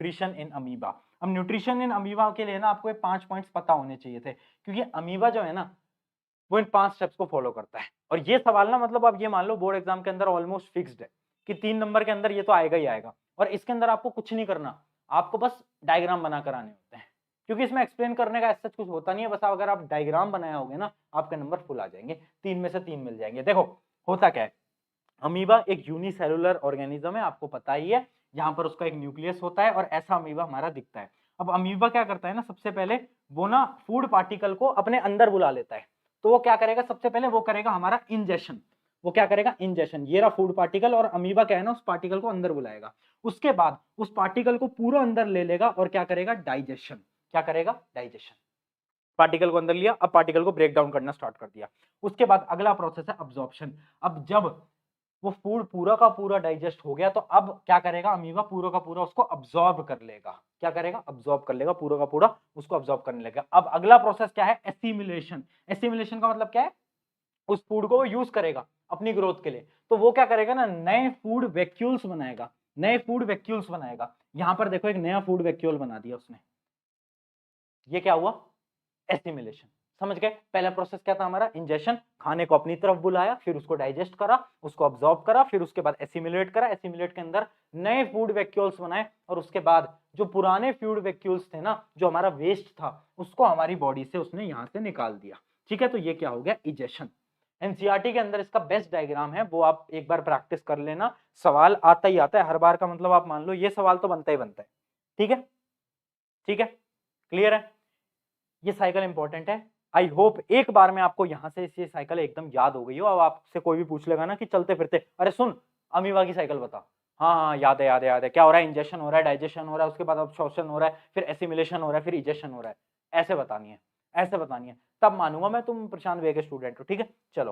Nutrition in amoeba. अब nutrition in amoeba के लिए ना आपको ये 5 पॉइंट्स पता होने चाहिए थे, क्योंकि अमीबा जो है ना वो इन 5 स्टेप्स को फॉलो करता है। और ये सवाल ना मतलब आप ये मान लो बोर्ड एग्जाम के अंदर ऑलमोस्ट फिक्स्ड है कि 3 नंबर के अंदर ये तो आएगा ही आएगा, और इसके अंदर आपको कुछ नहीं करना, आपको बस डायग्राम बनाकर आने होते हैं, क्योंकि इसमें एक्सप्लेन करने का ऐसा कुछ होता नहीं है, बस अगर आप डायग्राम बनाया होगे ना आपके नंबर फुल आ जाएंगे, 3 में से 3 मिल जाएंगे। देखो होता क्या है, अमीबा एक यूनिसेलुलर ऑर्गेनिज्म है, आपको पता ही है, यहाँ पर उसका एक न्यूक्लियस होता है और ऐसा अमीबा हमारा दिखता है। अब अमीबा क्या करता है ना, सबसे पहले वो ना फूड पार्टिकल को अपने अंदर बुला लेता है। तो वो क्या करेगा, सबसे पहले वो करेगा हमारा इंजेशन। वो क्या करेगा, इंजेशन। ये रहा फूड पार्टिकल और अमीबा क्या है ना उस पार्टिकल को अंदर बुलाएगा। उसके बाद उस पार्टिकल को पूरा अंदर ले लेगा और क्या करेगा, डाइजेशन। क्या करेगा, डाइजेशन। पार्टिकल को अंदर लिया, अब पार्टिकल को ब्रेक डाउन करना स्टार्ट कर दिया। उसके बाद अगला प्रोसेस है अब्जॉर्प्शन। अब जब वो फूड पूरा का पूरा डाइजेस्ट हो गया तो अब क्या करेगा, अमीबा पूरा का पूरा उसको अब्सॉर्ब कर लेगा। क्या करेगा, अब्सॉर्ब कर लेगा, पूरा का पूरा उसको अब्सॉर्ब करने लगेगा। अब अगला प्रोसेस क्या है, एसिमिलेशन। एसिमिलेशन का मतलब क्या है, उस फूड को वो यूज करेगा अपनी ग्रोथ के लिए। तो वो क्या करेगा ना, नए फूड वैक्यूल्स बनाएगा, नए फूड वैक्यूल्स बनाएगा। यहां पर देखो एक नया फूड वैक्यूल बना दिया उसने, ये क्या हुआ, एसिमिलेशन। समझ गए, पहला प्रोसेस क्या था हमारा, इंजेशन, खाने को अपनी तरफ बुलाया, फिर उसको डाइजेस्ट करा, उसको अब्सॉर्ब करा, फिर उसके बाद एसिमिलेट करा, एसिमिलेट के अंदर नए फूड वैक्यूल्स बनाए, और उसके बाद जो पुराने फूड वैक्यूल्स थे ना, जो हमारा वेस्ट था, उसको हमारी बॉडी से उसने यहां से निकाल दिया। ठीक है, तो ये क्या हो गया, इजेशन। एनसीईआरटी के अंदर इसका बेस्ट डायग्राम है, वो आप एक बार प्रैक्टिस कर लेना, सवाल आता ही आता है हर बार का, मतलब आप मान लो ये सवाल तो बनता ही बनता है। ठीक है, ठीक है, क्लियर है, ये साइकिल इंपॉर्टेंट है। आई होप एक बार में आपको यहां से ये साइकिल एकदम याद हो गई हो। अब आपसे कोई भी पूछ लेगा ना कि चलते फिरते, अरे सुन अमीबा की साइकिल बता, हाँ हाँ याद है याद है याद है, क्या हो रहा है, इंजेक्शन हो रहा है, डाइजेशन हो रहा है, उसके बाद अब्सॉर्प्शन हो रहा है, फिर एसिमिलेशन हो रहा है, फिर इजेक्शन हो रहा है, ऐसे बतानी है, ऐसे बतानी है, तब मानूंगा मैं तुम प्रशांत वे के स्टूडेंट हो। ठीक है, चलो